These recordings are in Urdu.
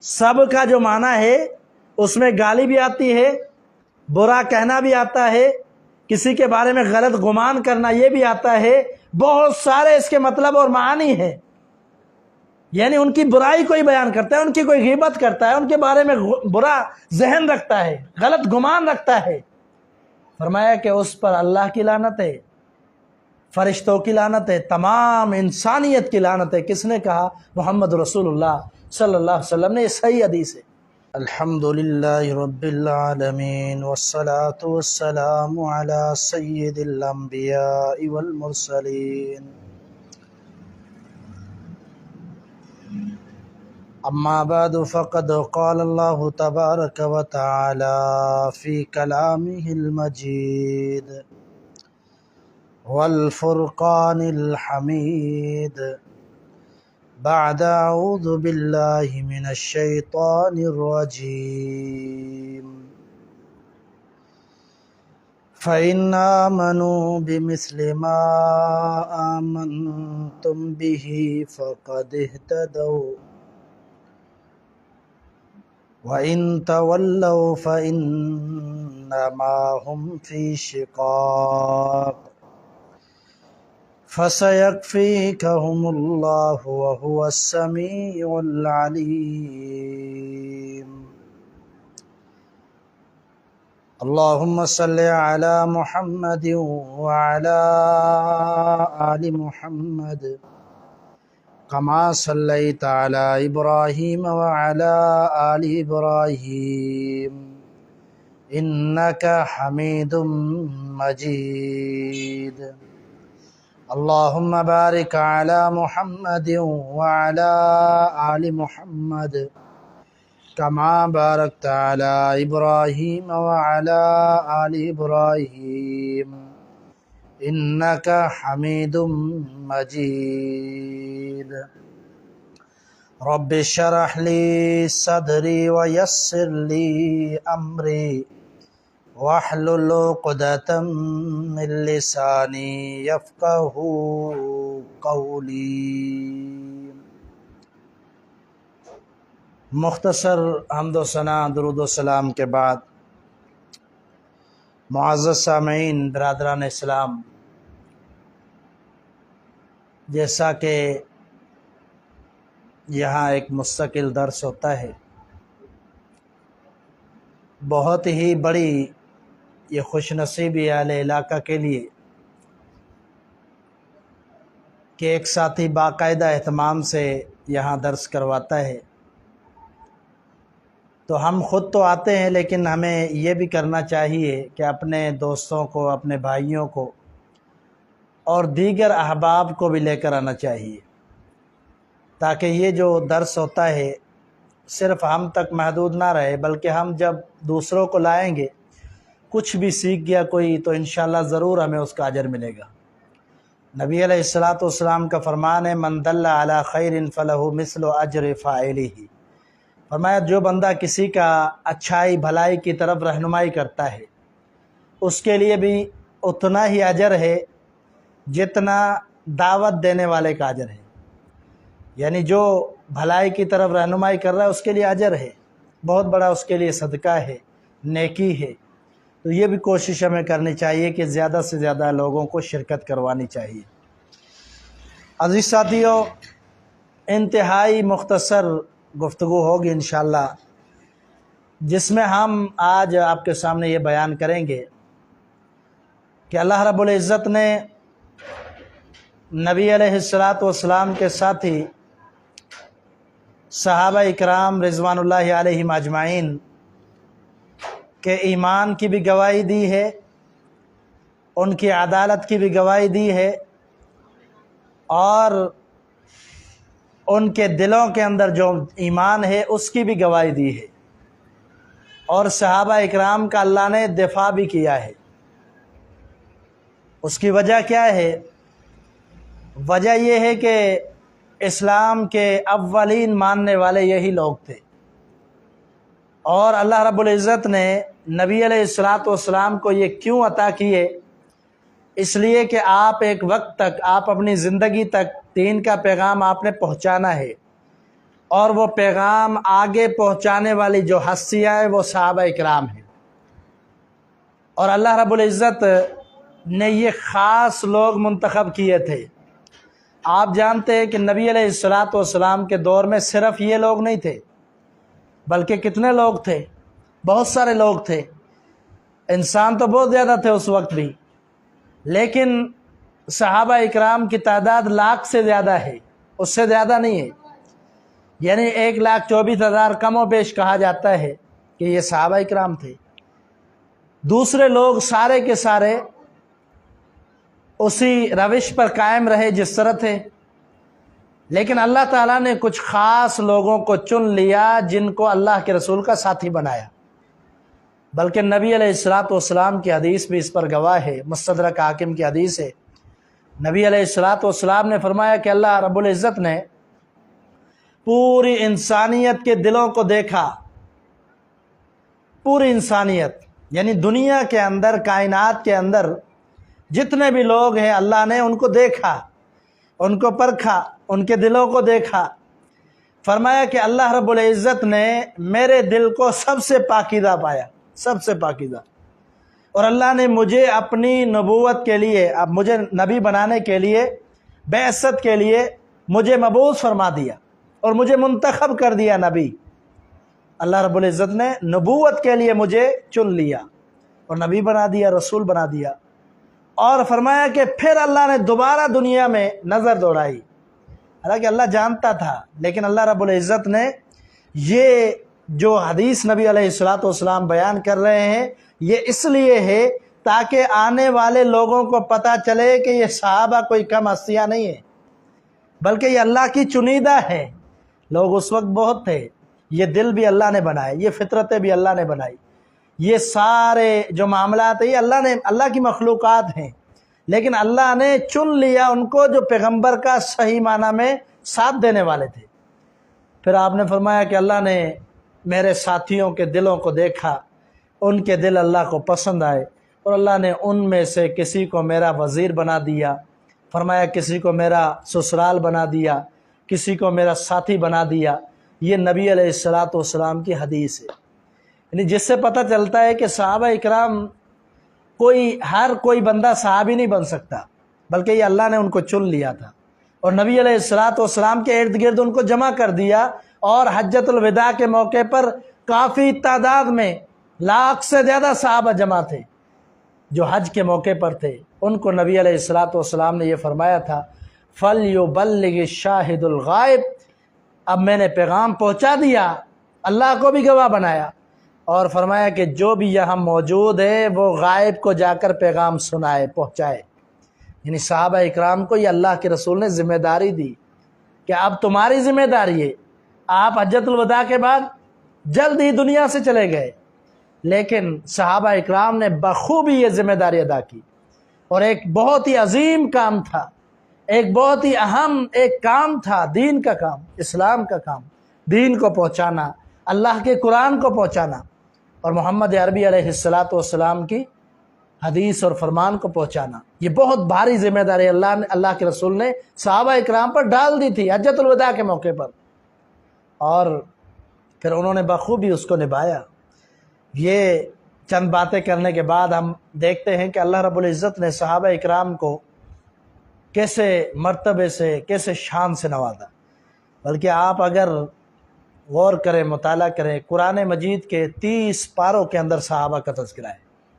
سب کا جو معنی ہے اس میں گالی بھی آتی ہے، برا کہنا بھی آتا ہے، کسی کے بارے میں غلط گمان کرنا یہ بھی آتا ہے، بہت سارے اس کے مطلب اور معانی ہیں۔ یعنی ان کی برائی کوئی بیان کرتا ہے، ان کی کوئی غیبت کرتا ہے، ان کے بارے میں برا ذہن رکھتا ہے، غلط گمان رکھتا ہے۔ فرمایا کہ اس پر اللہ کی لعنت ہے، فرشتوں کی لعنت ہے، تمام انسانیت کی لعنت ہے۔ کس نے کہا؟ محمد رسول اللہ صلی اللہ علیہ وسلم نے، یہ صحیح حدیث ہے۔ الحمدللہ رب العالمین والصلاة والسلام علی سید الانبیاء والمرسلین، اما بعد فقد قال اللہ تبارک و تعالی فی کلامہ المجید والفرقان الحمید، بعد اعوذ باللہ من الشیطان الرجیم، فَإِنْ آمَنُوا بِمِثْلِ مَا آمَنْتُمْ بِهِ فَقَدِ اهْتَدَوْا وَإِنْ تَوَلَّوْا فَإِنَّمَا هُمْ فِي شِقَاقٍ فَسَيَكْفِيكَهُمُ اللَّهُ وَهُوَ السَّمِيعُ الْعَلِيمُ۔ اللهم صل على محمد وعلى آل محمد كما صليت على إبراهيم وعلى آل إبراهيم إنك حميد مجيد۔ اللهم بارك على محمد وعلى آل محمد كما باركت على إبراهيم وعلى آل إبراهيم إنك حميد مجيد۔ رب اشرح لي صدري ويسر لي أمري واحلل عقدة من لساني يفقه قولي۔ مختصر حمد و ثنا، درود و سلام کے بعد، معزز سامعین، برادران اسلام، جیسا کہ یہاں ایک مستقل درس ہوتا ہے، بہت ہی بڑی یہ خوش نصیبی اہل علاقہ کے لیے کہ ایک ساتھی باقاعدہ اہتمام سے یہاں درس کرواتا ہے۔ تو ہم خود تو آتے ہیں، لیکن ہمیں یہ بھی کرنا چاہیے کہ اپنے دوستوں کو، اپنے بھائیوں کو اور دیگر احباب کو بھی لے کر آنا چاہیے، تاکہ یہ جو درس ہوتا ہے صرف ہم تک محدود نہ رہے، بلکہ ہم جب دوسروں کو لائیں گے، کچھ بھی سیکھ گیا کوئی، تو انشاءاللہ ضرور ہمیں اس کا اجر ملے گا۔ نبی علیہ السلام کا فرمان ہے، من دل علی خیر فلہ مثل اجر فاعلہ۔ فرمایا جو بندہ کسی کا اچھائی بھلائی کی طرف رہنمائی کرتا ہے، اس کے لیے بھی اتنا ہی اجر ہے جتنا دعوت دینے والے کا اجر ہے۔ یعنی جو بھلائی کی طرف رہنمائی کر رہا ہے اس کے لیے اجر ہے، بہت بڑا اس کے لیے صدقہ ہے، نیکی ہے۔ تو یہ بھی کوشش ہمیں کرنی چاہیے کہ زیادہ سے زیادہ لوگوں کو شرکت کروانی چاہیے۔ عزیز ساتھیو، انتہائی مختصر گفتگو ہوگی انشاءاللہ، جس میں ہم آج آپ کے سامنے یہ بیان کریں گے کہ اللہ رب العزت نے نبی علیہ السلام کے ساتھی صحابہ اکرام رضوان اللہ علیہم اجمعین کے ایمان کی بھی گواہی دی ہے، ان کی عدالت کی بھی گواہی دی ہے، اور ان کے دلوں کے اندر جو ایمان ہے اس کی بھی گواہی دی ہے، اور صحابہ اکرام کا اللہ نے دفاع بھی کیا ہے۔ اس کی وجہ کیا ہے؟ وجہ یہ ہے کہ اسلام کے اولین ماننے والے یہی لوگ تھے، اور اللہ رب العزت نے نبی علیہ السلام کو یہ کیوں عطا کیے؟ اس لیے کہ آپ ایک وقت تک، آپ اپنی زندگی تک دین کا پیغام آپ نے پہنچانا ہے، اور وہ پیغام آگے پہنچانے والی جو ہستیاں ہیں وہ صحابہ اکرام ہیں۔ اور اللہ رب العزت نے یہ خاص لوگ منتخب کیے تھے۔ آپ جانتے ہیں کہ نبی علیہ السلام کے دور میں صرف یہ لوگ نہیں تھے، بلکہ کتنے لوگ تھے؟ بہت سارے لوگ تھے۔ انسان تو بہت زیادہ تھے اس وقت بھی، لیکن صحابہ اکرام کی تعداد لاکھ سے زیادہ ہے، اس سے زیادہ نہیں ہے۔ یعنی 1,24,000 کم و بیش کہا جاتا ہے کہ یہ صحابہ اکرام تھے۔ دوسرے لوگ سارے کے سارے اسی روش پر قائم رہے جس طرح تھے، لیکن اللہ تعالیٰ نے کچھ خاص لوگوں کو چن لیا جن کو اللہ کے رسول کا ساتھی بنایا۔ بلکہ نبی علیہ السلام کی حدیث بھی اس پر گواہ ہے، مستدرک حاکم کی حدیث ہے۔ نبی علیہ السلام نے فرمایا کہ اللہ رب العزت نے پوری انسانیت کے دلوں کو دیکھا۔ پوری انسانیت یعنی دنیا کے اندر، کائنات کے اندر جتنے بھی لوگ ہیں، اللہ نے ان کو دیکھا، ان کو پرکھا، ان کے دلوں کو دیکھا۔ فرمایا کہ اللہ رب العزت نے میرے دل کو سب سے پاکیزہ پایا، سب سے پاکیزہ، اور اللہ نے مجھے اپنی نبوت کے لیے، اب مجھے نبی بنانے کے لیے، بعثت کے لیے مجھے مبعوث فرما دیا اور مجھے منتخب کر دیا نبی۔ اللہ رب العزت نے نبوت کے لیے مجھے چن لیا اور نبی بنا دیا، رسول بنا دیا۔ اور فرمایا کہ پھر اللہ نے دوبارہ دنیا میں نظر دوڑائی۔ حالانکہ اللہ جانتا تھا، لیکن اللہ رب العزت نے یہ جو حدیث نبی علیہ السلام بیان کر رہے ہیں، یہ اس لیے ہے تاکہ آنے والے لوگوں کو پتہ چلے کہ یہ صحابہ کوئی کم ہستیاں نہیں ہیں، بلکہ یہ اللہ کی چنیدہ ہے۔ لوگ اس وقت بہت تھے، یہ دل بھی اللہ نے بنائے، یہ فطرتیں بھی اللہ نے بنائی، یہ سارے جو معاملات ہیں یہ اللہ کی مخلوقات ہیں، لیکن اللہ نے چن لیا ان کو جو پیغمبر کا صحیح معنی میں ساتھ دینے والے تھے۔ پھر آپ نے فرمایا کہ اللہ نے میرے ساتھیوں کے دلوں کو دیکھا، ان کے دل اللہ کو پسند آئے، اور اللہ نے ان میں سے کسی کو میرا وزیر بنا دیا۔ فرمایا کسی کو میرا سسرال بنا دیا، کسی کو میرا ساتھی بنا دیا۔ یہ نبی علیہ السلام کی حدیث ہے، یعنی جس سے پتہ چلتا ہے کہ صحابہ اکرام ہر کوئی بندہ صحابی نہیں بن سکتا، بلکہ یہ اللہ نے ان کو چن لیا تھا اور نبی علیہ السلام کے ارد گرد ان کو جمع کر دیا۔ اور حجۃ الوداع کے موقع پر کافی تعداد میں، لاکھ سے زیادہ صحابہ جمع تھے جو حج کے موقع پر تھے۔ ان کو نبی علیہ السلام نے یہ فرمایا تھا، فَلْيُبَلِّغِ الشَّاهِدُ الْغَائِبَ، اب میں نے پیغام پہنچا دیا، اللہ کو بھی گواہ بنایا، اور فرمایا کہ جو بھی یہاں موجود ہے وہ غائب کو جا کر پیغام سنائے، پہنچائے۔ یعنی صحابہ اکرام کو یہ اللہ کے رسول نے ذمہ داری دی کہ اب تمہاری ذمہ داری ہے۔ آپ حجۃ الوداع کے بعد جلد ہی دنیا سے چلے گئے، لیکن صحابہ اکرام نے بخوبی یہ ذمہ داری ادا کی، اور ایک بہت ہی عظیم کام تھا، ایک بہت ہی اہم ایک کام تھا، دین کا کام، اسلام کا کام، دین کو پہنچانا، اللہ کے قرآن کو پہنچانا، اور محمد عربی علیہ السلام کی حدیث اور فرمان کو پہنچانا۔ یہ بہت بھاری ذمہ داری اللہ کے رسول نے صحابہ اکرام پر ڈال دی تھی حجۃ الوداع کے موقع پر، اور پھر انہوں نے بخوبی اس کو نبھایا۔ یہ چند باتیں کرنے کے بعد ہم دیکھتے ہیں کہ اللہ رب العزت نے صحابہ اکرام کو کیسے مرتبے سے، کیسے شان سے نوازا۔ بلکہ آپ اگر غور کریں، مطالعہ کریں، قرآن مجید کے 30 پاروں کے اندر صحابہ کا تذکرہ ہے،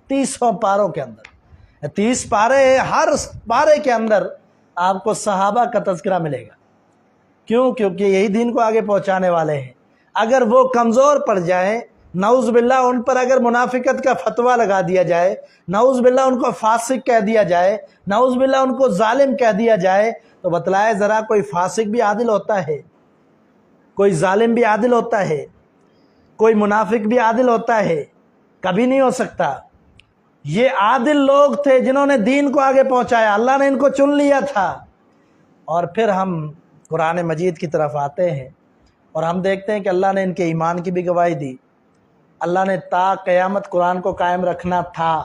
30 پاروں کے اندر، 30 پارے، ہر پارے کے اندر آپ کو صحابہ کا تذکرہ ملے گا۔ کیوں؟ کیونکہ یہی دین کو آگے پہنچانے والے ہیں۔ اگر وہ کمزور پڑ جائیں، نعوذ باللہ ان پر اگر منافقت کا فتویٰ لگا دیا جائے، نعوذ باللہ ان کو فاسق کہہ دیا جائے، نعوذ باللہ ان کو ظالم کہہ دیا جائے، تو بتلائے ذرا کوئی فاسق بھی عادل ہوتا ہے، کوئی ظالم بھی عادل ہوتا ہے، کوئی منافق بھی عادل ہوتا ہے؟ کبھی نہیں ہو سکتا۔ یہ عادل لوگ تھے جنہوں نے دین کو آگے پہنچایا، اللہ نے ان کو چن لیا تھا۔ اور پھر ہم قرآن مجید کی طرف آتے ہیں اور ہم دیکھتے ہیں کہ اللہ نے ان کے ایمان کی بھی گواہی دی۔ اللہ نے تا قیامت قرآن کو قائم رکھنا تھا۔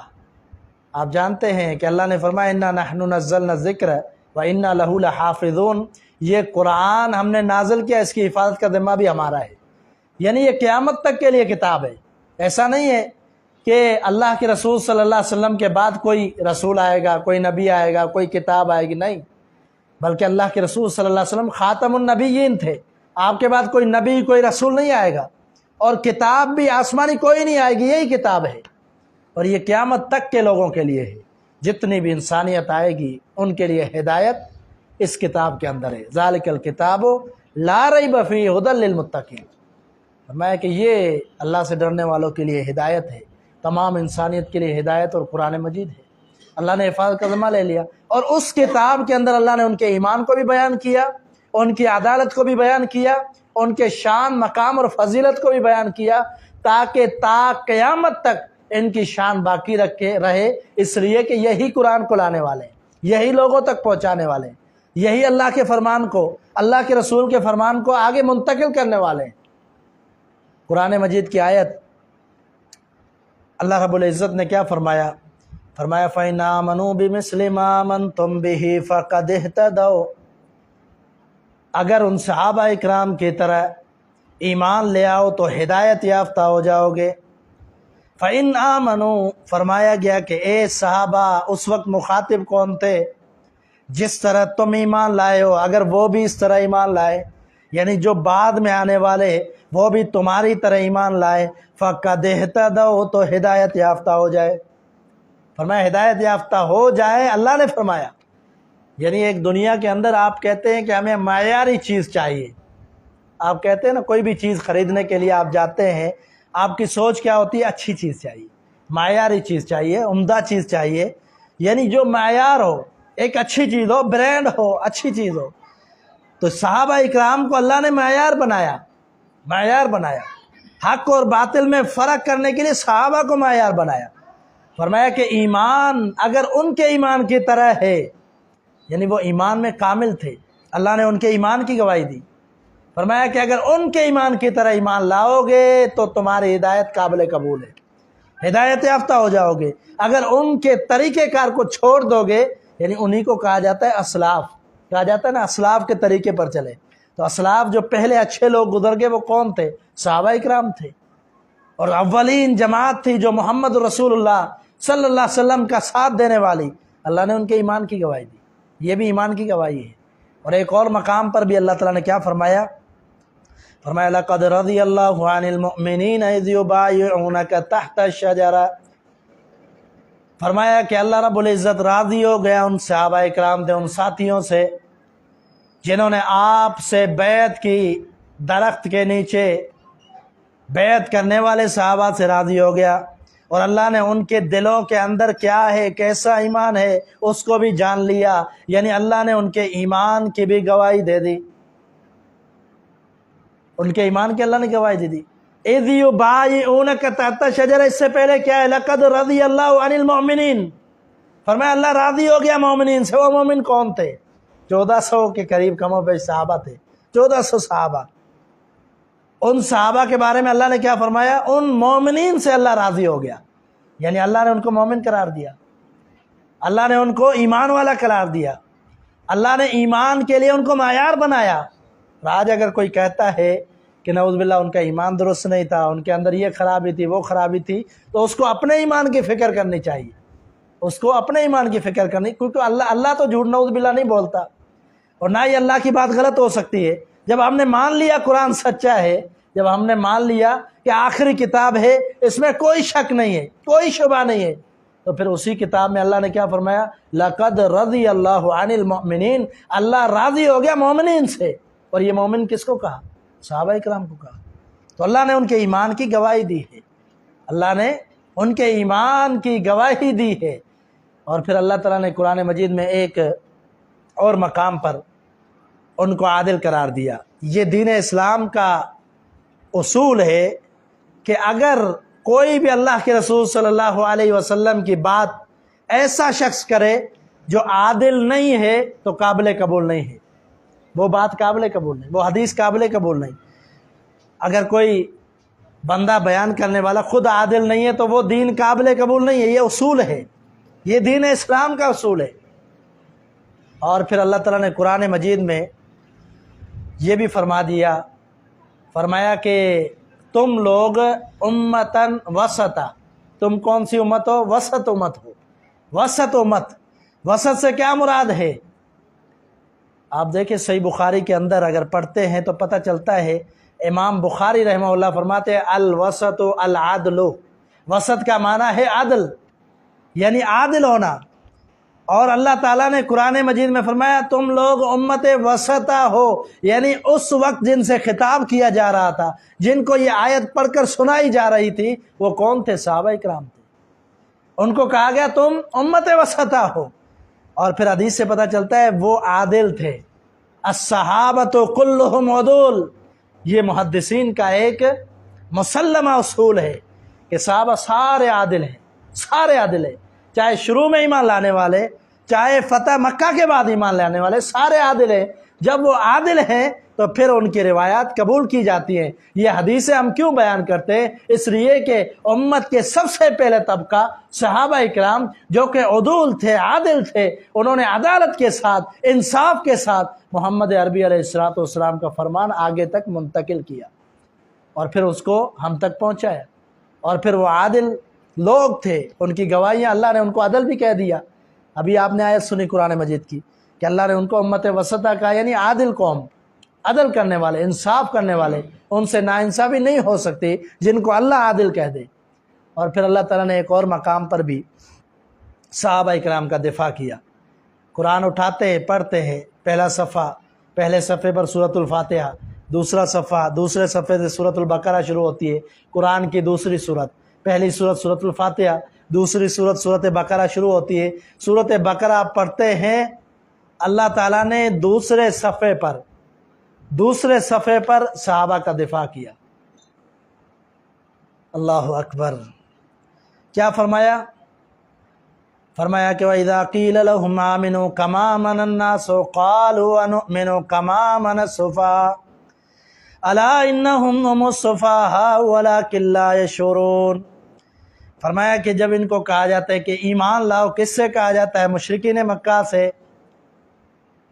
آپ جانتے ہیں کہ اللہ نے فرمایا اِنَّا نَحْنُ نَزَّلْنَا الذِّكْرَ وَإِنَّا لَهُ لَحَافِظُونَ، یہ قرآن ہم نے نازل کیا، اس کی حفاظت کا ذمہ بھی ہمارا ہے، یعنی یہ قیامت تک کے لیے کتاب ہے۔ ایسا نہیں ہے کہ اللہ کے رسول صلی اللہ علیہ وسلم کے بعد کوئی رسول آئے گا، کوئی نبی آئے گا، کوئی کتاب آئے گی، نہیں، بلکہ اللہ کے رسول صلی اللہ علیہ وسلم خاتم النبیین تھے۔ آپ کے بعد کوئی نبی، کوئی رسول نہیں آئے گا، اور کتاب بھی آسمانی کوئی نہیں آئے گی، یہی کتاب ہے، اور یہ قیامت تک کے لوگوں کے لیے ہے۔ جتنی بھی انسانیت آئے گی ان کے لیے ہدایت اس کتاب کے اندر ہے۔ ذالک الکتاب لا ریب فیہ ھدی للمتقین، فرمایا کہ یہ اللہ سے ڈرنے والوں کے لیے ہدایت ہے، تمام انسانیت کے لیے ہدایت اور قرآن مجید ہے۔ اللہ نے حفاظت کا ذمہ لے لیا، اور اس کتاب کے اندر اللہ نے ان کے ایمان کو بھی بیان کیا، ان کی عدالت کو بھی بیان کیا، ان کے شان، مقام اور فضیلت کو بھی بیان کیا، تاکہ تا قیامت تک ان کی شان باقی رہے، اس لیے کہ یہی قرآن کو لانے والے ہیں، یہی لوگوں تک پہنچانے والے ہیں، یہی اللہ کے فرمان کو، اللہ کے رسول کے فرمان کو آگے منتقل کرنے والے ہیں۔ قرآن مجید کی آیت اللہ رب العزت نے کیا فرمایا؟ فرمایا فَإِنْ آمَنُوا بِمِثْلِ مَا آمَنْتُمْ بِهِ فَقَدِ اهْتَدَوْا، اگر ان صحابہ اکرام کی طرح ایمان لے آؤ تو ہدایت یافتہ ہو جاؤ گے۔ فَإِنْ آمَنُوا، فرمایا گیا کہ اے صحابہ، اس وقت مخاطب کون تھے؟ جس طرح تم ایمان لائے ہو، اگر وہ بھی اس طرح ایمان لائے، یعنی جو بعد میں آنے والے وہ بھی تمہاری طرح ایمان لائے، فَقَدِ اهْتَدَوْا، تو ہدایت یافتہ ہو جائے۔ فرمایا ہدایت یافتہ ہو جائے، اللہ نے فرمایا، یعنی ایک دنیا کے اندر آپ کہتے ہیں کہ ہمیں معیاری چیز چاہیے، آپ کہتے ہیں نا کوئی بھی چیز خریدنے کے لیے آپ جاتے ہیں، آپ کی سوچ کیا ہوتی ہے؟ اچھی چیز چاہیے، معیاری چیز چاہیے، عمدہ چیز چاہیے، یعنی جو معیار ہو، ایک اچھی چیز ہو، برانڈ ہو، اچھی چیز ہو۔ تو صحابہ اکرام کو اللہ نے معیار بنایا، معیار بنایا، حق اور باطل میں فرق کرنے کے لیے صحابہ کو معیار بنایا۔ فرمایا کہ ایمان اگر ان کے ایمان کی طرح ہے، یعنی وہ ایمان میں کامل تھے، اللہ نے ان کے ایمان کی گواہی دی۔ فرمایا کہ اگر ان کے ایمان کی طرح ایمان لاؤ گے تو تمہاری ہدایت قابل قبول ہے، ہدایت یافتہ ہو جاؤ گے۔ اگر ان کے طریقہ کار کو چھوڑ دو گے، یعنی انہی کو کہا جاتا ہے اسلاف، کہا جاتا ہے نا اسلاف کے طریقے پر چلے، تو اسلاف جو پہلے اچھے لوگ گزر گئے وہ کون تھے؟ صحابہ اکرام تھے، اور اولین جماعت تھی جو محمد رسول اللہ صلی اللہ علیہ وسلم کا ساتھ دینے والی، اللہ نے ان کے ایمان کی گواہی دی، یہ بھی ایمان کی گواہی ہے۔ اور ایک اور مقام پر بھی اللہ تعالیٰ نے کیا فرمایا؟ فرمایا لَقَدْ رَضِيَ اللَّهُ عَنِ الْمُؤْمِنِينَ إِذْ يُبَايِعُونَكَ تَحْتَ الشَّجَرَةِ، فرمایا کہ اللہ رب العزت راضی ہو گیا ان صحابہ اکرام سے، ان ساتھیوں سے جنہوں نے آپ سے بیعت کی، درخت کے نیچے بیعت کرنے والے صحابہ سے راضی ہو گیا، اور اللہ نے ان کے دلوں کے اندر کیا ہے، کیسا ایمان ہے، اس کو بھی جان لیا، یعنی اللہ نے ان کے ایمان کی بھی گواہی دے دی، ان کے ایمان کی اللہ نے گواہی دے دی۔ اِذْ يُبَايِعُونَكَ تَحْتَ الشَّجَرَةِ، اس سے پہلے کیا ہے؟ لَقَدْ رَضِيَ اللَّهُ عَنِ الْمُؤْمِنِينَ، فرمایا اللہ راضی ہو گیا مومنین سے۔ وہ مومن کون تھے؟ 1400 کے قریب کم و بیش صحابہ تھے، 1400 صحابہ۔ ان صحابہ کے بارے میں اللہ نے کیا فرمایا؟ ان مومنین سے اللہ راضی ہو گیا، یعنی اللہ نے ان کو مومن قرار دیا، اللہ نے ان کو ایمان والا قرار دیا، اللہ نے ایمان کے لیے ان کو معیار بنایا۔ آج اگر کوئی کہتا ہے کہ نعوذ باللہ ان کا ایمان درست نہیں تھا، ان کے اندر یہ خرابی تھی، وہ خرابی تھی، تو اس کو اپنے ایمان کی فکر کرنی چاہیے، اس کو اپنے ایمان کی فکر کرنی، کیونکہ اللہ تو جھوٹ نعوذ باللہ نہیں بولتا، اور نہ ہی اللہ کی بات غلط ہو سکتی ہے۔ جب ہم نے مان لیا قرآن سچا ہے، جب ہم نے مان لیا کہ آخری کتاب ہے، اس میں کوئی شک نہیں ہے، کوئی شبہ نہیں ہے، تو پھر اسی کتاب میں اللہ نے کیا فرمایا؟ لَقَدْ رَضِيَ اللَّهُ عَنِ الْمُؤْمِنِينَ، اللہ راضی ہو گیا مومنین سے۔ اور یہ مومن کس کو کہا؟ صحابہ اکرام کو کہا۔ تو اللہ نے ان کے ایمان کی گواہی دی ہے، اللہ نے ان کے ایمان کی گواہی دی ہے۔ اور پھر اللہ تعالیٰ نے قرآن مجید میں ایک اور مقام پر ان کو عادل قرار دیا۔ یہ دین اسلام کا اصول ہے کہ اگر کوئی بھی اللہ کے رسول صلی اللہ علیہ وسلم کی بات ایسا شخص کرے جو عادل نہیں ہے تو قابل قبول نہیں ہے، وہ بات قابل قبول نہیں، وہ حدیث قابل قبول نہیں۔ اگر کوئی بندہ بیان کرنے والا خود عادل نہیں ہے تو وہ دین قابل قبول نہیں ہے، یہ اصول ہے، یہ دین اسلام کا اصول ہے۔ اور پھر اللہ تعالیٰ نے قرآن مجید میں یہ بھی فرما دیا، فرمایا کہ تم لوگ امتن وسطا، تم کون سی امت ہو؟ وسط امت ہو، وسط امت۔ وسط سے کیا مراد ہے؟ آپ دیکھیں صحیح بخاری کے اندر اگر پڑھتے ہیں تو پتہ چلتا ہے، امام بخاری رحمہ اللہ فرماتے ہیں الوسط العدل، وسط کا معنی ہے عدل، یعنی عادل ہونا۔ اور اللہ تعالیٰ نے قرآن مجید میں فرمایا تم لوگ امت وسطہ ہو، یعنی اس وقت جن سے خطاب کیا جا رہا تھا، جن کو یہ آیت پڑھ کر سنائی جا رہی تھی، وہ کون تھے؟ صحابہ کرام تھے۔ ان کو کہا گیا تم امت وسطہ ہو، اور پھر حدیث سے پتہ چلتا ہے وہ عادل تھے۔ الصحابۃ کلہم عدول، یہ محدثین کا ایک مسلمہ اصول ہے کہ صحابہ سارے عادل ہیں، سارے عادل ہیں، چاہے شروع میں ایمان لانے والے، چاہے فتح مکہ کے بعد ایمان لانے والے، سارے عادل ہیں۔ جب وہ عادل ہیں تو پھر ان کی روایات قبول کی جاتی ہیں۔ یہ حدیثیں ہم کیوں بیان کرتے ہیں؟ اس لیے کہ امت کے سب سے پہلے طبقہ صحابہ اکرام جو کہ عدول تھے، عادل تھے، انہوں نے عدالت کے ساتھ، انصاف کے ساتھ محمد عربی علیہ السلام کا فرمان آگے تک منتقل کیا، اور پھر اس کو ہم تک پہنچایا۔ اور پھر وہ عادل لوگ تھے، ان کی گواہیاں، اللہ نے ان کو عدل بھی کہہ دیا۔ ابھی آپ نے آیت سنی قرآن مجید کی کہ اللہ نے ان کو امت وسطہ کہا، یعنی عادل قوم، عدل کرنے والے، انصاف کرنے والے، ان سے ناانصافی نہیں ہو سکتی جن کو اللہ عادل کہہ دے۔ اور پھر اللہ تعالیٰ نے ایک اور مقام پر بھی صحابہ اکرام کا دفاع کیا۔ قرآن اٹھاتے ہیں، پڑھتے ہیں، پہلا صفحہ، پہلے صفحے پر سورۃ الفاتحہ، دوسرا صفحہ، دوسرے صفحے سے سورۃ البقرہ شروع ہوتی ہے، قرآن کی دوسری سورت، پہلی سورت سورۃ الفاتحہ، دوسری سورت سورۃ بقرہ شروع ہوتی ہے۔ سورۃ بقرہ آپ پڑھتے ہیں، اللہ تعالیٰ نے دوسرے صفحے پر صحابہ کا دفاع کیا۔ اللہ اکبر! کیا فرمایا؟ فرمایا کہ وَإِذَا قِيلَ لَهُمْ آمِنُوا كَمَا آمَنَ النَّاسُ قَالُوا أَنُؤْمِنُ كَمَا آمَنَ السُّفَهَاءُ أَلَا إِنَّهُمْ هُمُ السُّفَهَاءُ وَلَكِنْ لَا يَشْعُرُونَ۔ فرمایا کہ جب ان کو کہا جاتا ہے کہ ایمان لاؤ، کس سے کہا جاتا ہے؟ مشرکین مکہ سے،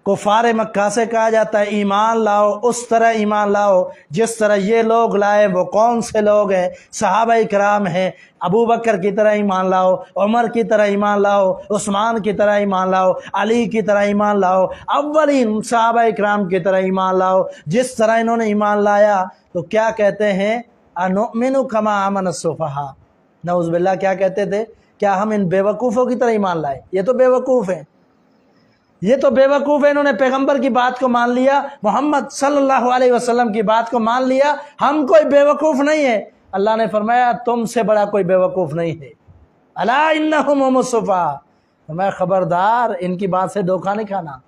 کفار مکہ سے کہا جاتا ہے ایمان لاؤ، اس طرح ایمان لاؤ جس طرح یہ لوگ لائے۔ وہ کون سے لوگ ہیں؟ صحابہ کرام ہیں۔ ابو بکر کی طرح ایمان لاؤ، عمر کی طرح ایمان لاؤ، عثمان کی طرح ایمان لاؤ، علی کی طرح ایمان لاؤ، اولین صحابہ کرام کی طرح ایمان لاؤ جس طرح انہوں نے ایمان لایا۔ تو کیا کہتے ہیں؟ انؤمن کما آمن السفہاء، نعوذ باللہ کیا کہتے تھے؟ کیا ہم ان بے وقوفوں کی طرح ایمان لائے؟ یہ تو بے وقوف ہیں، یہ تو بے وقوف ہے، انہوں نے پیغمبر کی بات کو مان لیا، محمد صلی اللہ علیہ وسلم کی بات کو مان لیا، ہم کوئی بے وقوف نہیں ہے۔ اللہ نے فرمایا تم سے بڑا کوئی بے وقوف نہیں ہے۔ الا انہم هم السفہاء، فرمایا خبردار ان کی بات سے دھوکہ نہیں کھانا،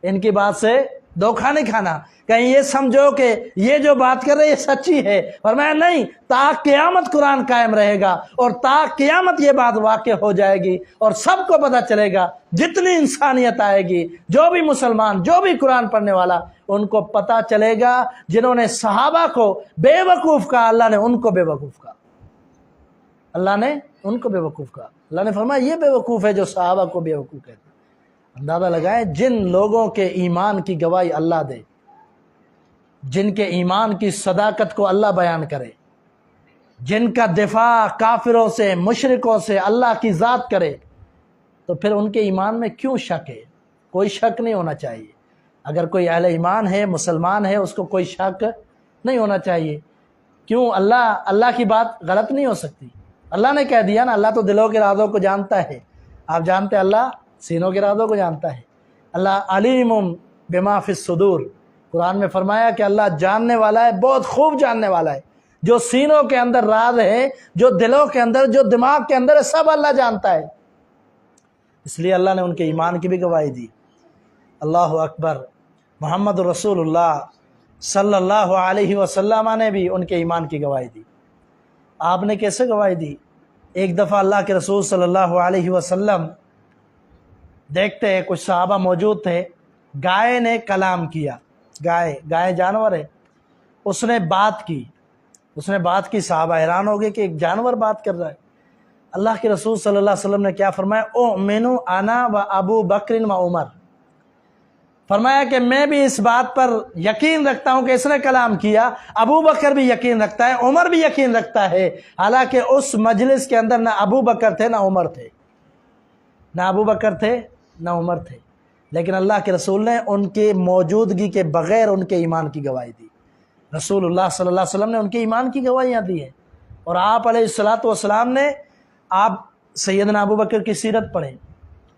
ان کی بات سے دھوکہ نہیں کھانا، کہیں یہ سمجھو کہ یہ جو بات کر رہے یہ سچی ہے۔ فرمایا نہیں، تا قیامت قرآن قائم رہے گا، اور تا قیامت یہ بات واقع ہو جائے گی، اور سب کو پتہ چلے گا، جتنی انسانیت آئے گی، جو بھی مسلمان، جو بھی قرآن پڑھنے والا، ان کو پتہ چلے گا جنہوں نے صحابہ کو بے وقوف کہا، اللہ نے ان کو بے وقوف کہا، اللہ نے ان کو بے وقوف کہا۔ اللہ نے فرمایا یہ بے وقوف ہے جو صحابہ کو بے وقوف کہتے ہیں۔ اندازہ لگائیں جن لوگوں کے ایمان کی گواہی اللہ دے، جن کے ایمان کی صداقت کو اللہ بیان کرے، جن کا دفاع کافروں سے، مشرکوں سے اللہ کی ذات کرے، تو پھر ان کے ایمان میں کیوں شک ہے؟ کوئی شک نہیں ہونا چاہیے۔ اگر کوئی اہل ایمان ہے، مسلمان ہے، اس کو کوئی شک نہیں ہونا چاہیے۔ کیوں؟ اللہ کی بات غلط نہیں ہو سکتی۔ اللہ نے کہہ دیا نا، اللہ تو دلوں کے ارادوں کو جانتا ہے۔ آپ جانتے ہیں اللہ سینوں کے ارادوں کو جانتا ہے۔ اللہ علیم بما فی الصدور، قرآن میں فرمایا کہ اللہ جاننے والا ہے، بہت خوب جاننے والا ہے۔ جو سینوں کے اندر راز ہے، جو دلوں کے اندر، جو دماغ کے اندر ہے، سب اللہ جانتا ہے۔ اس لیے اللہ نے ان کے ایمان کی بھی گواہی دی۔ اللہ اکبر! محمد رسول اللہ صلی اللہ علیہ وسلم نے بھی ان کے ایمان کی گواہی دی۔ آپ نے کیسے گواہی دی؟ ایک دفعہ اللہ کے رسول صلی اللہ علیہ وسلم دیکھتے ہیں کچھ صحابہ موجود تھے، گائے نے کلام کیا، گائے جانور ہے، اس نے بات کی، صحابہ حیران ہو گئے کہ ایک جانور بات کر رہا ہے۔ اللہ کے رسول صلی اللہ علیہ وسلم نے کیا فرمایا؟ اؤمن انا و ابو بکر و عمر، فرمایا کہ میں بھی اس بات پر یقین رکھتا ہوں کہ اس نے کلام کیا، ابو بکر بھی یقین رکھتا ہے، عمر بھی یقین رکھتا ہے، حالانکہ اس مجلس کے اندر نہ ابو بکر تھے نہ عمر تھے، نہ ابو بکر تھے نہ عمر تھے، لیکن اللہ کے رسول نے ان کی موجودگی کے بغیر ان کے ایمان کی گواہی دی۔ رسول اللہ صلی اللہ علیہ وسلم نے ان کے ایمان کی گواہیاں دی ہیں، اور آپ علیہ الصلاۃ والسلام نے، آپ سیدنا ابو بکر کی سیرت پڑھیں،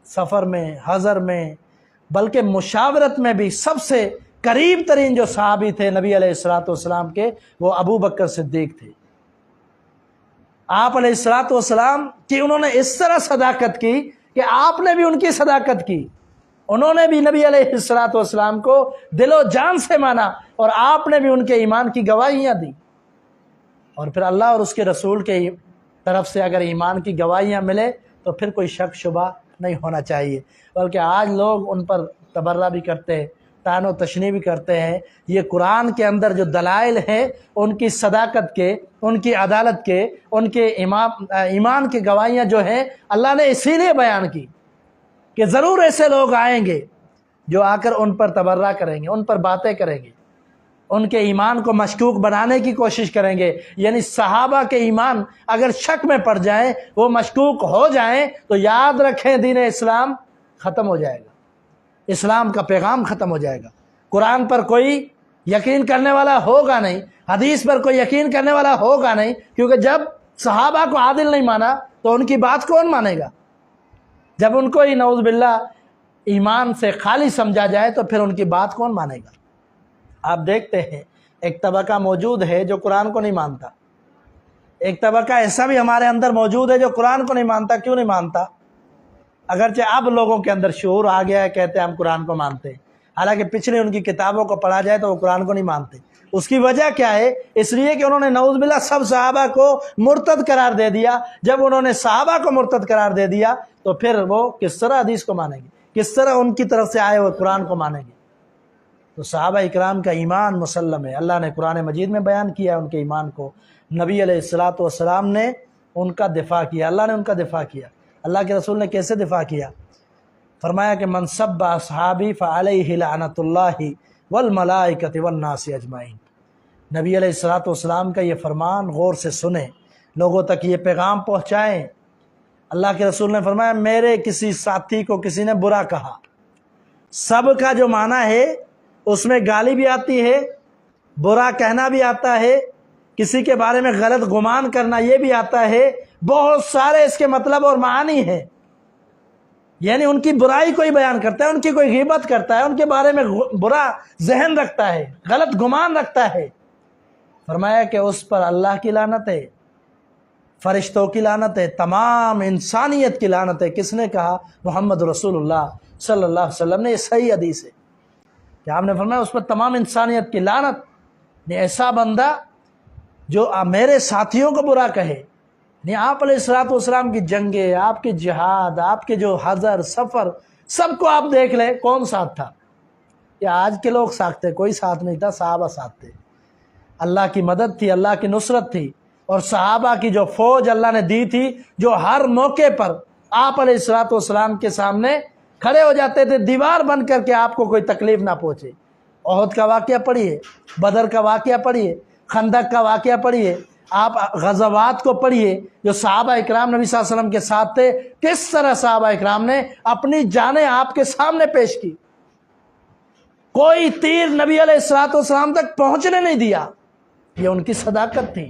سفر میں، حضر میں، بلکہ مشاورت میں بھی سب سے قریب ترین جو صحابی تھے نبی علیہ الصلاۃ والسلام کے، وہ ابو بکر صدیق تھے۔ آپ علیہ الصلاۃ والسلام کی انہوں نے اس طرح صداقت کی کہ آپ نے بھی ان کی صداقت کی، انہوں نے بھی نبی علیہ الصلاۃ والسلام کو دل و جان سے مانا، اور آپ نے بھی ان کے ایمان کی گواہیاں دی۔ اور پھر اللہ اور اس کے رسول کے طرف سے اگر ایمان کی گواہیاں ملے تو پھر کوئی شک شبہ نہیں ہونا چاہیے، بلکہ آج لوگ ان پر تبرہ بھی کرتے ہیں، طعن و تشنیع بھی کرتے ہیں۔ یہ قرآن کے اندر جو دلائل ہیں ان کی صداقت کے، ان کی عدالت کے، ان کے ایمان کی گواہیاں جو ہیں اللہ نے اسی لیے بیان کی کہ ضرور ایسے لوگ آئیں گے جو آ کر ان پر تبرہ کریں گے، ان پر باتیں کریں گے، ان کے ایمان کو مشکوک بنانے کی کوشش کریں گے۔ یعنی صحابہ کے ایمان اگر شک میں پڑ جائیں، وہ مشکوک ہو جائیں، تو یاد رکھیں دین اسلام ختم ہو جائے گا، اسلام کا پیغام ختم ہو جائے گا۔ قرآن پر کوئی یقین کرنے والا ہوگا نہیں، حدیث پر کوئی یقین کرنے والا ہوگا نہیں، کیونکہ جب صحابہ کو عادل نہیں مانا تو ان کی بات کون مانے گا؟ جب ان کو ہی نعوذ باللہ ایمان سے خالی سمجھا جائے تو پھر ان کی بات کون مانے گا؟ آپ دیکھتے ہیں ایک طبقہ موجود ہے جو قرآن کو نہیں مانتا، ایک طبقہ ایسا بھی ہمارے اندر موجود ہے جو قرآن کو نہیں مانتا۔ کیوں نہیں مانتا؟ اگرچہ اب لوگوں کے اندر شعور آ گیا ہے، کہتے ہیں ہم قرآن کو مانتے ہیں، حالانکہ پچھلے ان کی کتابوں کو پڑھا جائے تو وہ قرآن کو نہیں مانتے۔ اس کی وجہ کیا ہے؟ اس لیے کہ انہوں نے نعوذ باللہ سب صحابہ کو مرتد قرار دے دیا۔ جب انہوں نے صحابہ کو مرتد قرار دے دیا تو پھر وہ کس طرح حدیث کو مانیں گے؟ کس طرح ان کی طرف سے آئے وہ قرآن کو مانیں گے؟ تو صحابہ اکرام کا ایمان مسلم ہے، اللہ نے قرآن مجید میں بیان کیا ہے ان کے ایمان کو، نبی علیہ الصلاۃ والسلام نے ان کا دفاع کیا، اللہ نے ان کا دفاع کیا۔ اللہ کے رسول نے کیسے دفاع کیا؟ فرمایا کہ من سب اصحابی فعلیہ لعنۃ اللہ والملائکۃ والناس اجمعین۔ نبی علیہ الصلاۃ والسلام کا یہ فرمان غور سے سنیں، لوگوں تک یہ پیغام پہنچائیں۔ اللہ کے رسول نے فرمایا میرے کسی ساتھی کو کسی نے برا کہا، سب کا جو معنی ہے اس میں گالی بھی آتی ہے، برا کہنا بھی آتا ہے، کسی کے بارے میں غلط گمان کرنا یہ بھی آتا ہے، بہت سارے اس کے مطلب اور معانی ہیں۔ یعنی ان کی برائی کوئی بیان کرتا ہے، ان کی کوئی غیبت کرتا ہے، ان کے بارے میں برا ذہن رکھتا ہے، غلط گمان رکھتا ہے۔ فرمایا کہ اس پر اللہ کی لعنت ہے، فرشتوں کی لعنت ہے، تمام انسانیت کی لعنت ہے۔ کس نے کہا؟ محمد رسول اللہ صلی اللہ علیہ وسلم نے۔ یہ صحیح حدیث ہے کہ آپ نے فرمایا اس پر تمام انسانیت کی لعنت۔ ایسا بندہ جو میرے ساتھیوں کو برا کہے، آپ علیہ الصلوۃ والسلام کی جنگیں، آپ کی جہاد، آپ کے جو حضر سفر، سب کو آپ دیکھ لیں، کون ساتھ تھا؟ یا آج کے لوگ ساتھ تھے؟ کوئی ساتھ نہیں تھا، صحابہ ساتھ تھے۔ اللہ کی مدد تھی، اللہ کی نصرت تھی، اور صحابہ کی جو فوج اللہ نے دی تھی، جو ہر موقع پر آپ علیہ الصلوۃ والسلام کے سامنے کھڑے ہو جاتے تھے، دیوار بن کر کے آپ کو کوئی تکلیف نہ پہنچے۔ احد کا واقعہ پڑھیے، بدر کا واقعہ پڑھیے، خندق کا واقعہ پڑھیے، آپ غزوات کو پڑھیے جو صحابہ اکرام نبی صلی اللہ علیہ وسلم کے ساتھ تھے، کس طرح صحابہ اکرام نے اپنی جانیں آپ کے سامنے پیش کی، کوئی تیر نبی علیہ الصلوۃ والسلام تک پہنچنے نہیں دیا۔ یہ ان کی صداقت تھی،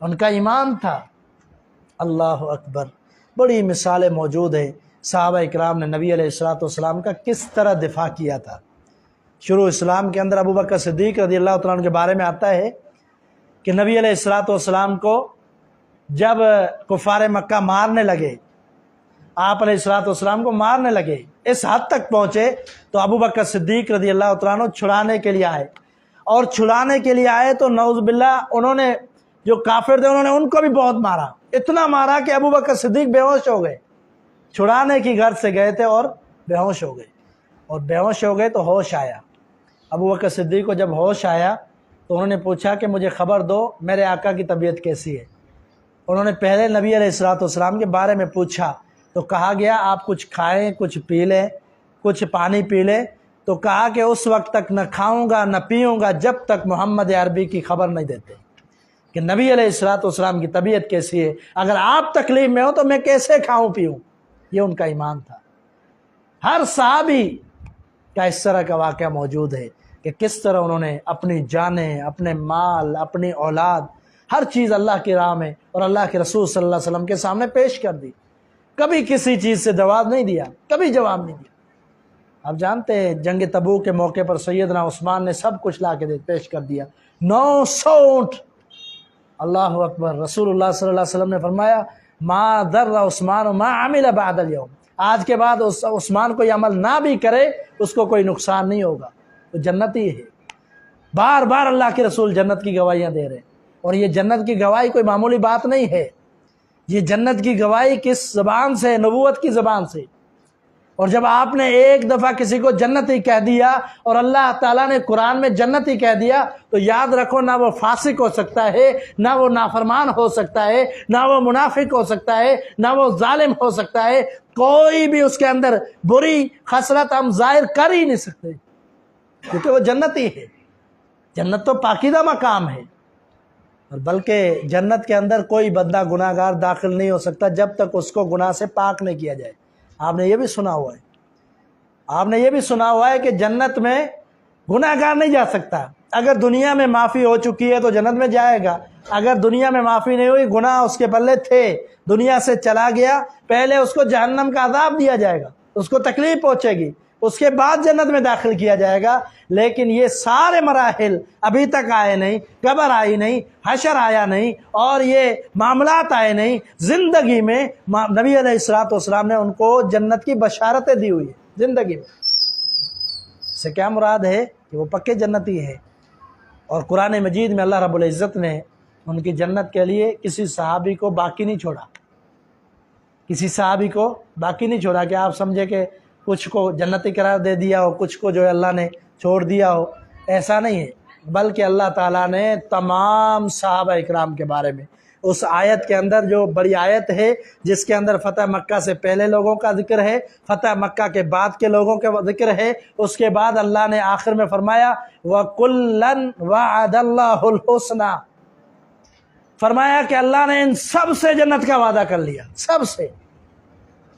ان کا ایمان تھا۔ اللہ اکبر۔ بڑی مثالیں موجود ہیں صحابہ اکرام نے نبی علیہ الصلوۃ والسلام کا کس طرح دفاع کیا تھا۔ شروع اسلام کے اندر ابو بکر صدیق رضی اللہ تعالیٰ عنہ کے بارے میں آتا ہے کہ نبی علیہ الصلوۃ والسلام کو جب کفار مکہ مارنے لگے، آپ علیہ الصلوۃ والسلام کو مارنے لگے، اس حد تک پہنچے تو ابو بکر صدیق رضی اللہ تعالیٰ عنہ چھڑانے کے لیے آئے، اور چھڑانے کے لیے آئے تو نعوذ باللہ انہوں نے، جو کافر تھے انہوں نے ان کو بھی بہت مارا، اتنا مارا کہ ابو بکر صدیق بے ہوش ہو گئے۔ چھڑانے کی غرض سے گئے تھے اور بے ہوش ہو گئے، اور بے ہوش ہو گئے تو ہوش آیا۔ ابو بکر صدیق کو جب ہوش آیا تو انہوں نے پوچھا کہ مجھے خبر دو میرے آقا کی طبیعت کیسی ہے۔ انہوں نے پہلے نبی علیہ الصلوۃ والسلام کے بارے میں پوچھا تو کہا گیا آپ کچھ کھائیں، کچھ پی لیں، کچھ پانی پی لیں۔ تو کہا کہ اس وقت تک نہ کھاؤں گا نہ پیوں گا جب تک محمد عربی کی خبر نہیں دیتے کہ نبی علیہ الصلوۃ والسلام کی طبیعت کیسی ہے، اگر آپ تکلیف میں ہو تو میں کیسے کھاؤں پیوں۔ یہ ان کا ایمان تھا۔ ہر صحابی کا اس طرح کا واقعہ موجود ہے کہ کس طرح انہوں نے اپنی جانیں، اپنے مال، اپنی اولاد، ہر چیز اللہ کی راہ میں اور اللہ کے رسول صلی اللہ علیہ وسلم کے سامنے پیش کر دی۔ کبھی کسی چیز سے جواب نہیں دیا، کبھی جواب نہیں دیا۔ آپ جانتے ہیں جنگ تبوک کے موقع پر سیدنا عثمان نے سب کچھ لا کے پیش کر دیا، 900 اونٹ۔ اللہ اکبر۔ رسول اللہ صلی اللہ علیہ وسلم نے فرمایا ما ضر عثمان ما عمل بعد اليوم، آج کے بعد عثمان کوئی عمل نہ بھی کرے اس کو کوئی نقصان نہیں ہوگا، تو جنتی ہے۔ بار بار اللہ کے رسول جنت کی گواہیاں دے رہے ہیں، اور یہ جنت کی گواہی کوئی معمولی بات نہیں ہے۔ یہ جنت کی گواہی کس زبان سے؟ نبوت کی زبان سے۔ اور جب آپ نے ایک دفعہ کسی کو جنتی کہہ دیا اور اللہ تعالیٰ نے قرآن میں جنتی کہہ دیا تو یاد رکھو نہ وہ فاسق ہو سکتا ہے، نہ وہ نافرمان ہو سکتا ہے، نہ وہ منافق ہو سکتا ہے، نہ وہ ظالم ہو سکتا ہے، کوئی بھی اس کے اندر بری خصلت ہم ظاہر کر ہی نہیں سکتے، کیونکہ وہ جنتی ہے۔ جنت تو پاکیزہ مقام ہے، اور بلکہ جنت کے اندر کوئی بندہ گناہ گار داخل نہیں ہو سکتا جب تک اس کو گناہ سے پاک نہیں کیا جائے۔ آپ نے یہ بھی سنا ہوا ہے، آپ نے یہ بھی سنا ہوا ہے کہ جنت میں گناہ گار نہیں جا سکتا۔ اگر دنیا میں معافی ہو چکی ہے تو جنت میں جائے گا، اگر دنیا میں معافی نہیں ہوئی، گناہ اس کے پلے تھے، دنیا سے چلا گیا، پہلے اس کو جہنم کا عذاب دیا جائے گا، اس کو تکلیف پہنچے گی، اس کے بعد جنت میں داخل کیا جائے گا۔ لیکن یہ سارے مراحل ابھی تک آئے نہیں، قبر آئی نہیں، حشر آیا نہیں، اور یہ معاملات آئے نہیں۔ زندگی میں نبی علیہ الصلوۃ والسلام نے ان کو جنت کی بشارتیں دی ہوئی ہیں زندگی میں۔ اس سے کیا مراد ہے کہ وہ پکے جنتی ہے۔ اور قرآن مجید میں اللہ رب العزت نے ان کی جنت کے لیے کسی صحابی کو باقی نہیں چھوڑا، کسی صحابی کو باقی نہیں چھوڑا کہ آپ سمجھے کہ کچھ کو جنتی قرار دے دیا ہو، کچھ کو جو ہے اللہ نے چھوڑ دیا ہو، ایسا نہیں ہے۔ بلکہ اللہ تعالیٰ نے تمام صحابہ اکرام کے بارے میں اس آیت کے اندر، جو بڑی آیت ہے جس کے اندر فتح مکہ سے پہلے لوگوں کا ذکر ہے، فتح مکہ کے بعد کے لوگوں کا ذکر ہے، اس کے بعد اللہ نے آخر میں فرمایا وَكُلًّا وَعَدَ اللَّهُ الْحُسْنَى، فرمایا کہ اللہ نے ان سب سے جنت کا وعدہ کر لیا، سب سے،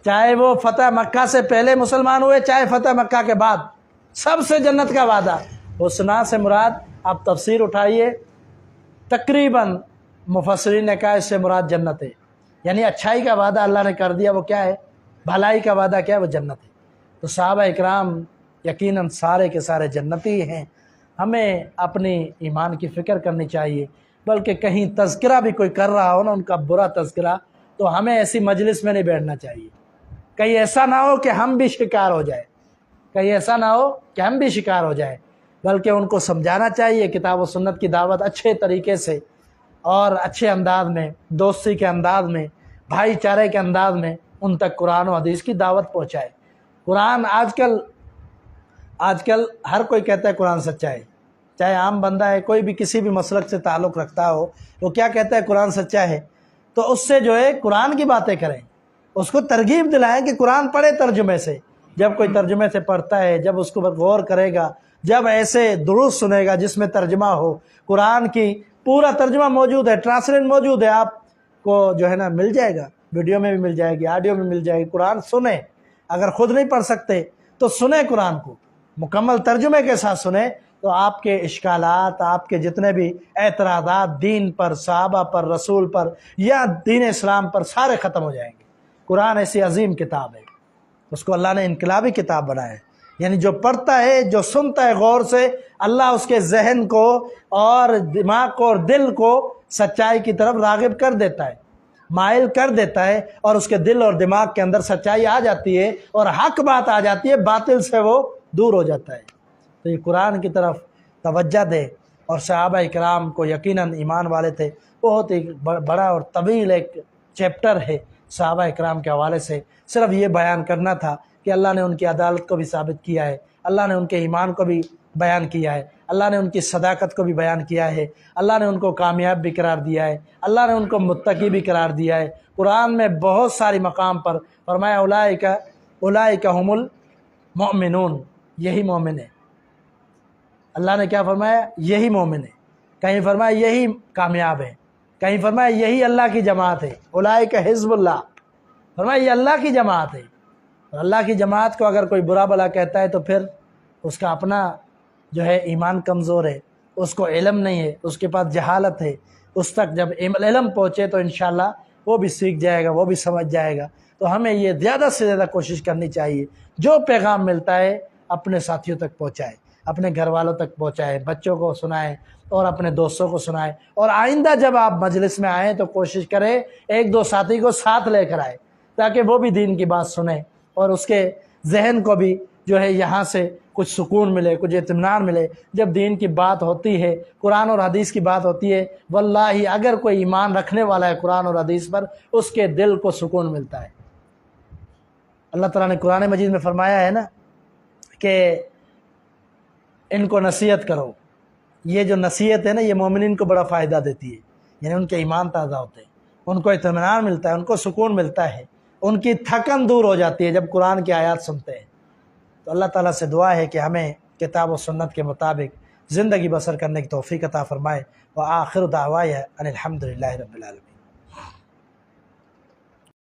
چاہے وہ فتح مکہ سے پہلے مسلمان ہوئے چاہے فتح مکہ کے بعد، سب سے جنت کا وعدہ۔ حسنہ سے مراد، آپ تفسیر اٹھائیے، تقریباً مفسرین نے کہا اس سے مراد جنت ہے، یعنی اچھائی کا وعدہ اللہ نے کر دیا، وہ کیا ہے؟ بھلائی کا وعدہ کیا ہے؟ وہ جنت ہے۔ تو صحابہ اکرام یقیناً سارے کے سارے جنتی ہیں۔ ہمیں اپنی ایمان کی فکر کرنی چاہیے، بلکہ کہیں تذکرہ بھی کوئی کر رہا ہو نا ان کا برا تذکرہ، تو ہمیں ایسی مجلس میں نہیں بیٹھنا چاہیے۔ کہیں ایسا نہ ہو کہ ہم بھی شکار ہو جائے، کہیں ایسا نہ ہو کہ ہم بھی شکار ہو جائیں، بلکہ ان کو سمجھانا چاہیے، کتاب و سنت کی دعوت اچھے طریقے سے اور اچھے انداز میں، دوستی کے انداز میں، بھائی چارے کے انداز میں ان تک قرآن و حدیث کی دعوت پہنچائے۔ قرآن آج کل ہر کوئی کہتا ہے قرآن سچا ہے، چاہے عام بندہ ہے، کوئی بھی کسی بھی مسلک سے تعلق رکھتا ہو، وہ کیا کہتا ہے؟ قرآن سچا ہے۔ تو اس سے جو ہے قرآن کی باتیں کریں، اس کو ترغیب دلائیں کہ قرآن پڑھے ترجمے سے۔ جب کوئی ترجمے سے پڑھتا ہے، جب اس کو غور کرے گا، جب ایسے دروس سنے گا جس میں ترجمہ ہو، قرآن کی پورا ترجمہ موجود ہے، ٹرانسلیٹ موجود ہے، آپ کو جو ہے نا مل جائے گا، ویڈیو میں بھی مل جائے گی، آڈیو میں مل جائے گی۔ قرآن سنیں، اگر خود نہیں پڑھ سکتے تو سنیں، قرآن کو مکمل ترجمے کے ساتھ سنیں، تو آپ کے اشکالات، آپ کے جتنے بھی اعتراضات دین پر، صحابہ پر، رسول پر یا دین اسلام پر، سارے ختم ہو جائیں گے۔ قرآن ایسی عظیم کتاب ہے، اس کو اللہ نے انقلابی کتاب بنایا ہے، یعنی جو پڑھتا ہے، جو سنتا ہے غور سے، اللہ اس کے ذہن کو اور دماغ کو اور دل کو سچائی کی طرف راغب کر دیتا ہے، مائل کر دیتا ہے، اور اس کے دل اور دماغ کے اندر سچائی آ جاتی ہے اور حق بات آ جاتی ہے، باطل سے وہ دور ہو جاتا ہے۔ تو یہ قرآن کی طرف توجہ دے۔ اور صحابہ اکرام کو یقیناً ایمان والے تھے، بہت ہی بڑا اور طویل ایک چیپٹر ہے صحابہ اکرام کے حوالے سے۔ صرف یہ بیان کرنا تھا کہ اللہ نے ان کی عدالت کو بھی ثابت کیا ہے، اللہ نے ان کے ایمان کو بھی بیان کیا ہے، اللہ نے ان کی صداقت کو بھی بیان کیا ہے، اللہ نے ان کو کامیاب بھی قرار دیا ہے، اللہ نے ان کو متقی بھی قرار دیا ہے۔ قرآن میں بہت ساری مقام پر فرمایا اولئک هم المؤمنون، یہی مومن ہے۔ اللہ نے کیا فرمایا؟ یہی مومن ہے۔ کہیں فرمایا یہی کامیاب ہے، کہیں فرمایا یہی اللہ کی جماعت ہے، اولئک حزب اللہ، فرمایا یہ اللہ کی جماعت ہے۔ اور اللہ کی جماعت کو اگر کوئی برا بلا کہتا ہے تو پھر اس کا اپنا جو ہے ایمان کمزور ہے، اس کو علم نہیں ہے، اس کے پاس جہالت ہے۔ اس تک جب علم پہنچے تو انشاءاللہ وہ بھی سیکھ جائے گا، وہ بھی سمجھ جائے گا۔ تو ہمیں یہ زیادہ سے زیادہ کوشش کرنی چاہیے، جو پیغام ملتا ہے اپنے ساتھیوں تک پہنچائے، اپنے گھر والوں تک پہنچائے، بچوں کو سنائیں اور اپنے دوستوں کو سنائیں۔ اور آئندہ جب آپ مجلس میں آئیں تو کوشش کریں ایک دو ساتھی کو ساتھ لے کر آئے، تاکہ وہ بھی دین کی بات سنیں اور اس کے ذہن کو بھی جو ہے یہاں سے کچھ سکون ملے، کچھ اطمینان ملے۔ جب دین کی بات ہوتی ہے، قرآن اور حدیث کی بات ہوتی ہے، واللہ اگر کوئی ایمان رکھنے والا ہے قرآن اور حدیث پر، اس کے دل کو سکون ملتا ہے۔ اللہ تعالیٰ نے قرآن مجید میں فرمایا ہے نا کہ ان کو نصیحت کرو۔ یہ جو نصیحت ہے نا، یہ مومنین کو بڑا فائدہ دیتی ہے، یعنی ان کے ایمان تازہ ہوتے ہیں، ان کو اطمینان ملتا ہے، ان کو سکون ملتا ہے، ان کی تھکن دور ہو جاتی ہے جب قرآن کی آیات سنتے ہیں۔ تو اللہ تعالیٰ سے دعا ہے کہ ہمیں کتاب و سنت کے مطابق زندگی بسر کرنے کی توفیق عطا فرمائے۔ وآخر دعوایا ان الحمد للہ رب العالمین۔